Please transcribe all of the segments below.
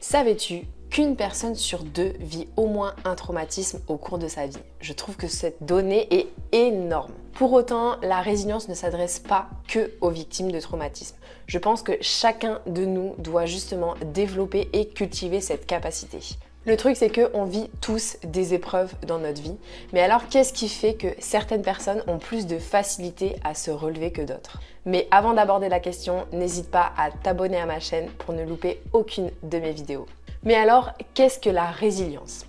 Savais-tu qu'une personne sur deux vit au moins un traumatisme au cours de sa vie? Je trouve que cette donnée est énorme. Pour autant, la résilience ne s'adresse pas que aux victimes de traumatisme. Je pense que chacun de nous doit justement développer et cultiver cette capacité. Le truc, c'est qu'on vit tous des épreuves dans notre vie. Mais alors, qu'est-ce qui fait que certaines personnes ont plus de facilité à se relever que d'autres? Mais avant d'aborder la question, n'hésite pas à t'abonner à ma chaîne pour ne louper aucune de mes vidéos. Mais alors, qu'est-ce que la résilience?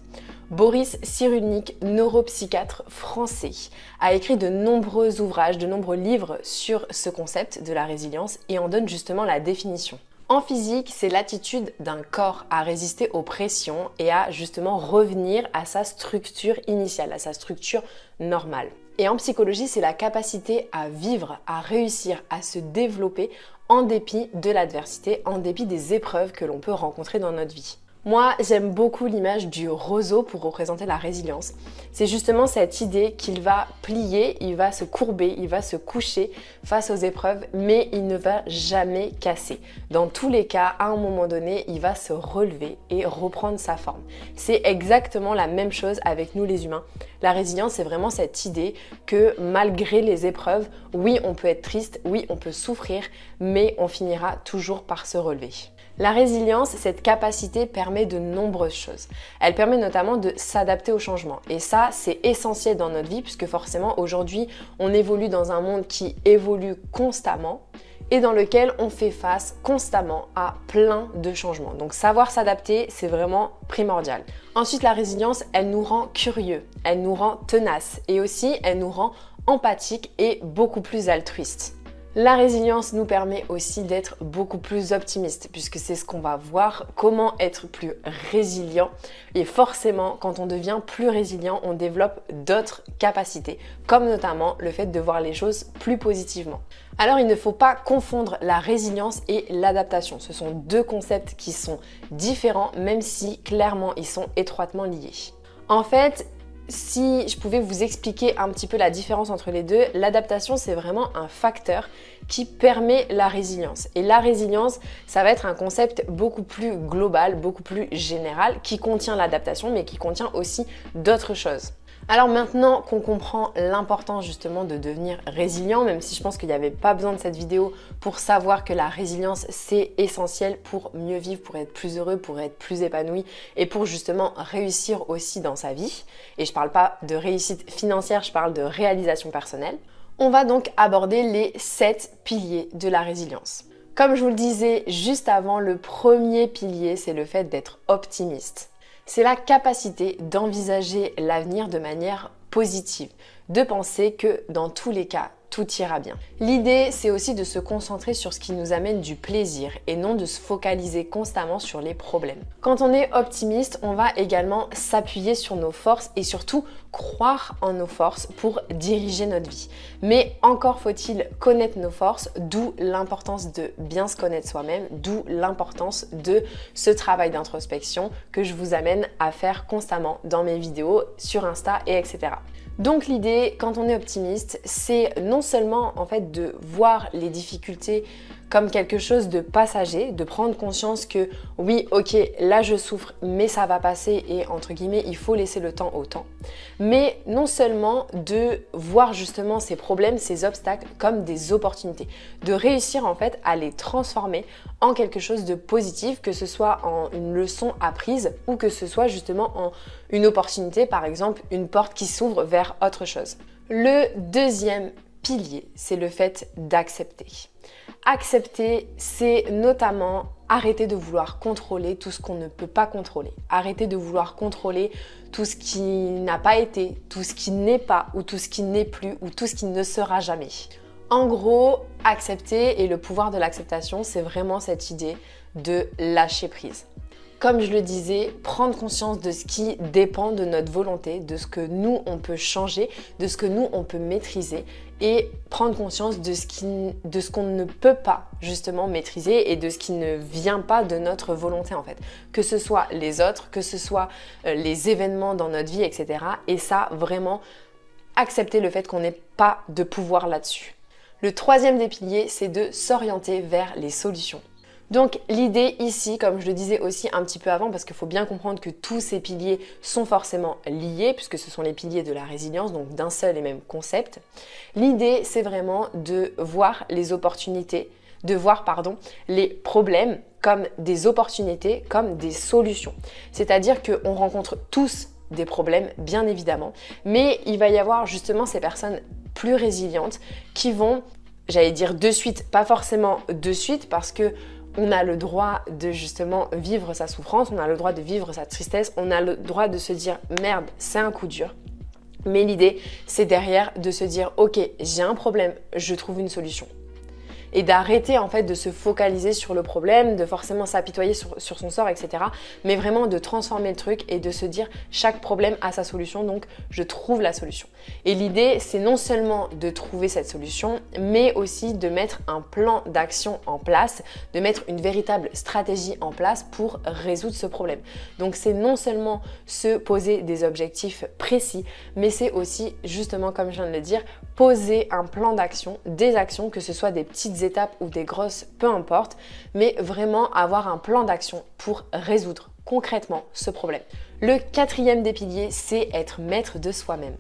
Boris Cyrulnik, neuropsychiatre français, a écrit de nombreux ouvrages, de nombreux livres sur ce concept de la résilience et en donne justement la définition. En physique, c'est l'attitude d'un corps à résister aux pressions et à justement revenir à sa structure initiale, à sa structure normale. Et en psychologie, c'est la capacité à vivre, à réussir, à se développer en dépit de l'adversité, en dépit des épreuves que l'on peut rencontrer dans notre vie. Moi, j'aime beaucoup l'image du roseau pour représenter la résilience. C'est justement cette idée qu'il va plier, il va se courber, il va se coucher face aux épreuves, mais il ne va jamais casser. Dans tous les cas, à un moment donné, il va se relever et reprendre sa forme. C'est exactement la même chose avec nous les humains. La résilience, c'est vraiment cette idée que malgré les épreuves, oui, on peut être triste, oui, on peut souffrir, mais on finira toujours par se relever. La résilience, cette capacité permet de nombreuses choses. Elle permet notamment de s'adapter au changement. Et ça, c'est essentiel dans notre vie puisque forcément, aujourd'hui, on évolue dans un monde qui évolue constamment et dans lequel on fait face constamment à plein de changements. Donc savoir s'adapter, c'est vraiment primordial. Ensuite, la résilience, elle nous rend curieux, elle nous rend tenaces et aussi elle nous rend empathiques et beaucoup plus altruistes. La résilience nous permet aussi d'être beaucoup plus optimiste puisque c'est ce qu'on va voir, comment être plus résilient. Et forcément, quand on devient plus résilient, on développe d'autres capacités, comme notamment le fait de voir les choses plus positivement. Alors, il ne faut pas confondre la résilience et l'adaptation. Ce sont deux concepts qui sont différents, même si clairement ils sont étroitement liés. En fait, si je pouvais vous expliquer un petit peu la différence entre les deux, l'adaptation, c'est vraiment un facteur qui permet la résilience. Et la résilience, ça va être un concept beaucoup plus global, beaucoup plus général, qui contient l'adaptation, mais qui contient aussi d'autres choses. Alors maintenant qu'on comprend l'importance justement de devenir résilient, même si je pense qu'il n'y avait pas besoin de cette vidéo pour savoir que la résilience c'est essentiel pour mieux vivre, pour être plus heureux, pour être plus épanoui et pour justement réussir aussi dans sa vie. Et je ne parle pas de réussite financière, je parle de réalisation personnelle. On va donc aborder les 7 piliers de la résilience. Comme je vous le disais juste avant, le premier pilier c'est le fait d'être optimiste. C'est la capacité d'envisager l'avenir de manière positive, de penser que dans tous les cas, tout ira bien. L'idée, c'est aussi de se concentrer sur ce qui nous amène du plaisir et non de se focaliser constamment sur les problèmes. Quand on est optimiste, on va également s'appuyer sur nos forces et surtout croire en nos forces pour diriger notre vie. Mais encore faut-il connaître nos forces, d'où l'importance de bien se connaître soi-même, d'où l'importance de ce travail d'introspection que je vous amène à faire constamment dans mes vidéos sur Insta et etc. Donc l'idée, quand on est optimiste, c'est non seulement en fait de voir les difficultés comme quelque chose de passager, de prendre conscience que oui, ok, là je souffre, mais ça va passer et entre guillemets, il faut laisser le temps au temps. Mais non seulement de voir justement ces problèmes, ces obstacles comme des opportunités, de réussir en fait à les transformer en quelque chose de positif, que ce soit en une leçon apprise ou que ce soit justement en une opportunité, par exemple une porte qui s'ouvre vers autre chose. Le deuxième pilier, c'est le fait d'accepter. Accepter, c'est notamment arrêter de vouloir contrôler tout ce qu'on ne peut pas contrôler. Arrêter de vouloir contrôler tout ce qui n'a pas été, tout ce qui n'est pas, ou tout ce qui n'est plus, ou tout ce qui ne sera jamais. En gros, accepter et le pouvoir de l'acceptation, c'est vraiment cette idée de lâcher prise. Comme je le disais, prendre conscience de ce qui dépend de notre volonté, de ce que nous, on peut changer, de ce que nous, on peut maîtriser et prendre conscience de ce qu'on ne peut pas justement maîtriser et de ce qui ne vient pas de notre volonté en fait. Que ce soit les autres, que ce soit les événements dans notre vie, etc. Et ça, vraiment, accepter le fait qu'on n'ait pas de pouvoir là-dessus. Le troisième des piliers, c'est de s'orienter vers les solutions. Donc l'idée ici, comme je le disais aussi un petit peu avant, parce qu'il faut bien comprendre que tous ces piliers sont forcément liés, puisque ce sont les piliers de la résilience, donc d'un seul et même concept. L'idée, c'est vraiment de voir les opportunités, de voir, les problèmes comme des opportunités, comme des solutions. C'est-à-dire qu'on rencontre tous des problèmes, bien évidemment, mais il va y avoir justement ces personnes plus résilientes qui vont, j'allais dire de suite, pas forcément de suite, parce que on a le droit de justement vivre sa souffrance, on a le droit de vivre sa tristesse, on a le droit de se dire merde, c'est un coup dur. Mais l'idée, c'est derrière de se dire ok, j'ai un problème, je trouve une solution. Et d'arrêter en fait de se focaliser sur le problème, de forcément s'apitoyer sur son sort, etc. Mais vraiment de transformer le truc et de se dire chaque problème a sa solution, donc je trouve la solution. Et l'idée, c'est non seulement de trouver cette solution, mais aussi de mettre un plan d'action en place, de mettre une véritable stratégie en place pour résoudre ce problème. Donc c'est non seulement se poser des objectifs précis, mais c'est aussi justement, comme je viens de le dire, poser un plan d'action, des actions, que ce soit des petites étapes ou des grosses, peu importe, mais vraiment avoir un plan d'action pour résoudre concrètement ce problème. Le quatrième des piliers, c'est être maître de soi-même.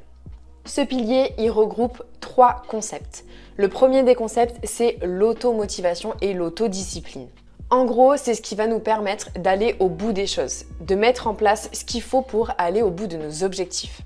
Ce pilier, il regroupe 3 concepts. Le premier des concepts, c'est l'automotivation et l'autodiscipline. En gros, c'est ce qui va nous permettre d'aller au bout des choses, de mettre en place ce qu'il faut pour aller au bout de nos objectifs.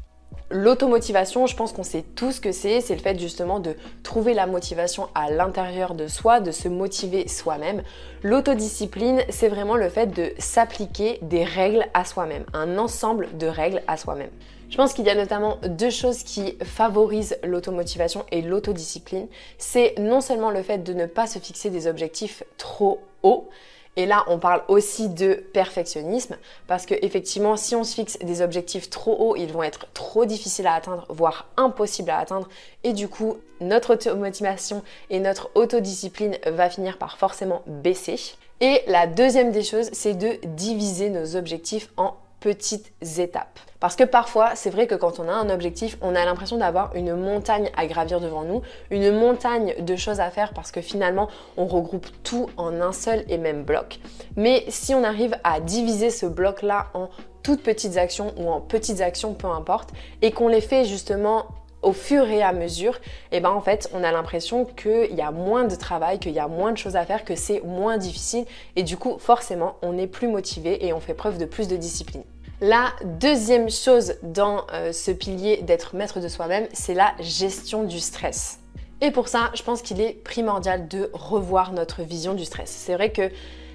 L'automotivation, je pense qu'on sait tous ce que c'est le fait justement de trouver la motivation à l'intérieur de soi, de se motiver soi-même. L'autodiscipline, c'est vraiment le fait de s'appliquer des règles à soi-même, un ensemble de règles à soi-même. Je pense qu'il y a notamment 2 choses qui favorisent l'automotivation et l'autodiscipline. C'est non seulement le fait de ne pas se fixer des objectifs trop hauts, et là, on parle aussi de perfectionnisme parce que effectivement, si on se fixe des objectifs trop hauts, ils vont être trop difficiles à atteindre, voire impossibles à atteindre. Et du coup, notre automotivation et notre autodiscipline va finir par forcément baisser. Et la deuxième des choses, c'est de diviser nos objectifs en petites étapes. Parce que parfois, c'est vrai que quand on a un objectif, on a l'impression d'avoir une montagne à gravir devant nous, une montagne de choses à faire parce que finalement, on regroupe tout en un seul et même bloc. Mais si on arrive à diviser ce bloc-là en toutes petites actions ou en petites actions, peu importe, et qu'on les fait justement au fur et à mesure, et ben en fait, on a l'impression qu'il y a moins de travail, qu'il y a moins de choses à faire, que c'est moins difficile et du coup, forcément, on est plus motivé et on fait preuve de plus de discipline. La deuxième chose dans ce pilier d'être maître de soi-même, c'est la gestion du stress. Et pour ça, je pense qu'il est primordial de revoir notre vision du stress. C'est vrai que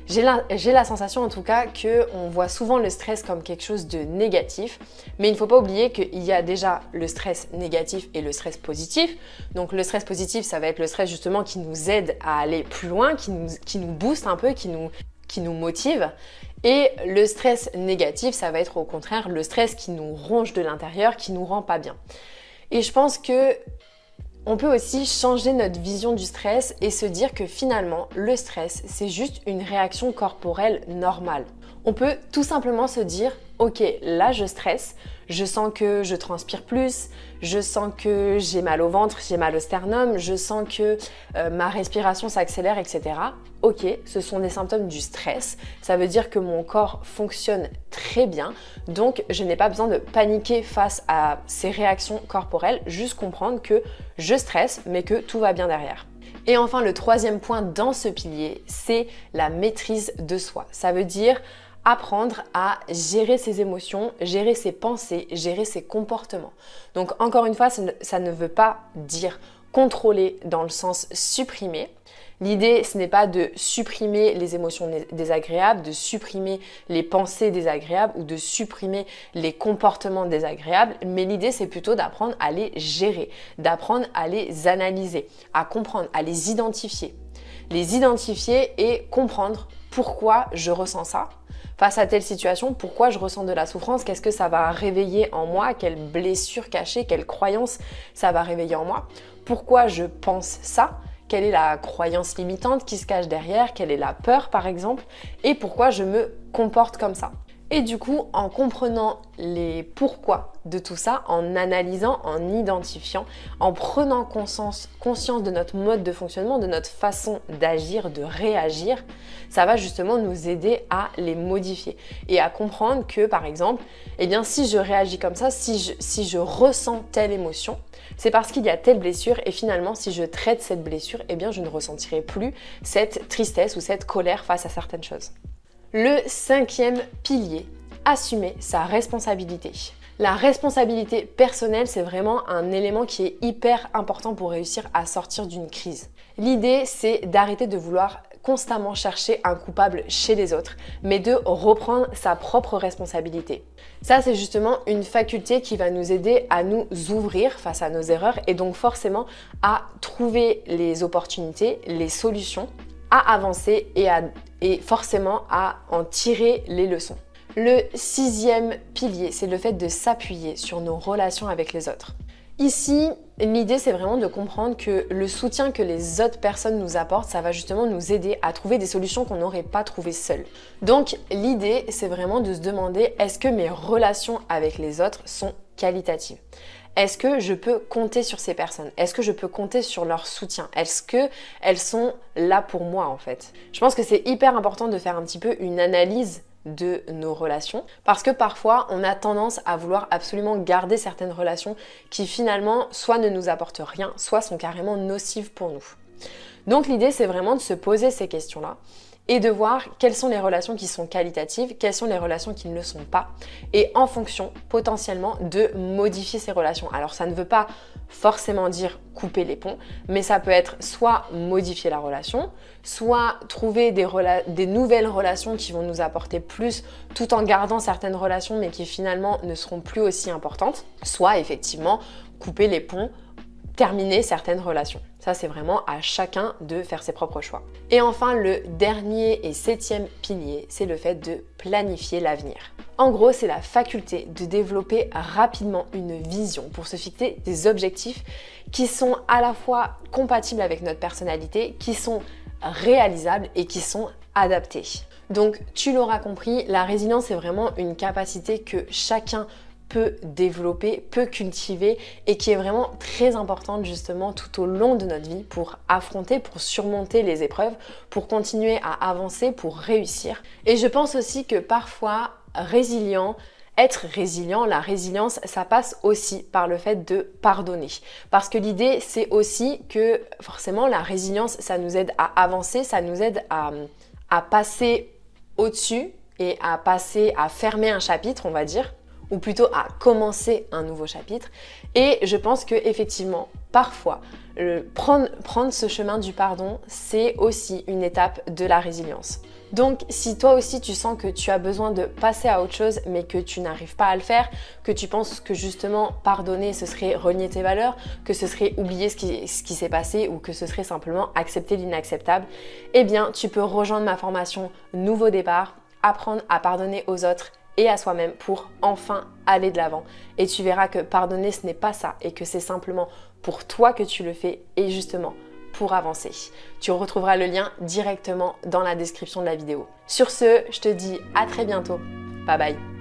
j'ai la sensation en tout cas qu'on voit souvent le stress comme quelque chose de négatif, mais il ne faut pas oublier qu'il y a déjà le stress négatif et le stress positif. Donc le stress positif, ça va être le stress justement qui nous aide à aller plus loin, qui nous booste un peu, qui nous motive. Et le stress négatif, ça va être au contraire le stress qui nous ronge de l'intérieur, qui nous rend pas bien. Et je pense que on peut aussi changer notre vision du stress et se dire que finalement, le stress, c'est juste une réaction corporelle normale. On peut tout simplement se dire, ok, là je stresse, je sens que je transpire plus, je sens que j'ai mal au ventre, j'ai mal au sternum, je sens que ma respiration s'accélère, etc. Ok, ce sont des symptômes du stress, ça veut dire que mon corps fonctionne très bien, donc je n'ai pas besoin de paniquer face à ces réactions corporelles, juste comprendre que je stresse, mais que tout va bien derrière. Et enfin, le troisième point dans ce pilier, c'est la maîtrise de soi. Ça veut dire apprendre à gérer ses émotions, gérer ses pensées, gérer ses comportements. Donc encore une fois, ça ne veut pas dire contrôler dans le sens supprimer. L'idée, ce n'est pas de supprimer les émotions désagréables, de supprimer les pensées désagréables ou de supprimer les comportements désagréables, mais l'idée, c'est plutôt d'apprendre à les gérer, d'apprendre à les analyser, à comprendre, à les identifier. Les identifier et comprendre pourquoi je ressens ça face à telle situation, pourquoi je ressens de la souffrance, qu'est-ce que ça va réveiller en moi, quelle blessure cachée, quelle croyance ça va réveiller en moi, pourquoi je pense ça, quelle est la croyance limitante qui se cache derrière, quelle est la peur par exemple, et pourquoi je me comporte comme ça. Et du coup, en comprenant les pourquoi de tout ça, en analysant, en identifiant, en prenant conscience de notre mode de fonctionnement, de notre façon d'agir, de réagir, ça va justement nous aider à les modifier et à comprendre que, par exemple, eh bien, si je réagis comme ça, si je ressens telle émotion, c'est parce qu'il y a telle blessure et finalement, si je traite cette blessure, eh bien, je ne ressentirai plus cette tristesse ou cette colère face à certaines choses. Le 5e pilier, assumer sa responsabilité. La responsabilité personnelle, c'est vraiment un élément qui est hyper important pour réussir à sortir d'une crise. L'idée, c'est d'arrêter de vouloir constamment chercher un coupable chez les autres, mais de reprendre sa propre responsabilité. Ça, c'est justement une faculté qui va nous aider à nous ouvrir face à nos erreurs et donc forcément à trouver les opportunités, les solutions, à avancer et forcément à en tirer les leçons. Le 6e pilier, c'est le fait de s'appuyer sur nos relations avec les autres. Ici, l'idée, c'est vraiment de comprendre que le soutien que les autres personnes nous apportent, ça va justement nous aider à trouver des solutions qu'on n'aurait pas trouvées seules. Donc, l'idée, c'est vraiment de se demander, est-ce que mes relations avec les autres sont qualitatives ? Est-ce que je peux compter sur ces personnes? Est-ce que je peux compter sur leur soutien? Est-ce qu'elles sont là pour moi en fait? Je pense que c'est hyper important de faire un petit peu une analyse de nos relations parce que parfois on a tendance à vouloir absolument garder certaines relations qui finalement soit ne nous apportent rien, soit sont carrément nocives pour nous. Donc l'idée c'est vraiment de se poser ces questions-là et de voir quelles sont les relations qui sont qualitatives, quelles sont les relations qui ne le sont pas, et en fonction, potentiellement, de modifier ces relations. Alors ça ne veut pas forcément dire couper les ponts, mais ça peut être soit modifier la relation, soit trouver des nouvelles relations qui vont nous apporter plus, tout en gardant certaines relations, mais qui finalement ne seront plus aussi importantes, soit effectivement couper les ponts, terminer certaines relations. Ça, c'est vraiment à chacun de faire ses propres choix. Et enfin, le dernier et 7e pilier, c'est le fait de planifier l'avenir. En gros, c'est la faculté de développer rapidement une vision pour se fixer des objectifs qui sont à la fois compatibles avec notre personnalité, qui sont réalisables et qui sont adaptés. Donc, tu l'auras compris, la résilience est vraiment une capacité que chacun peut développer, peut cultiver et qui est vraiment très importante justement tout au long de notre vie pour affronter, pour surmonter les épreuves, pour continuer à avancer, pour réussir. Et je pense aussi que parfois, être résilient, la résilience, ça passe aussi par le fait de pardonner. Parce que l'idée, c'est aussi que forcément, la résilience, ça nous aide à avancer, ça nous aide à passer au-dessus et à fermer un chapitre, on va dire, ou plutôt à commencer un nouveau chapitre. Et je pense que effectivement, parfois, prendre ce chemin du pardon, c'est aussi une étape de la résilience. Donc, si toi aussi tu sens que tu as besoin de passer à autre chose, mais que tu n'arrives pas à le faire, que tu penses que justement pardonner, ce serait renier tes valeurs, que ce serait oublier ce qui s'est passé ou que ce serait simplement accepter l'inacceptable, eh bien, tu peux rejoindre ma formation Nouveau Départ, apprendre à pardonner aux autres et à soi-même pour enfin aller de l'avant. Et tu verras que pardonner, ce n'est pas ça et que c'est simplement pour toi que tu le fais et justement pour avancer. Tu retrouveras le lien directement dans la description de la vidéo. Sur ce, je te dis à très bientôt. Bye bye.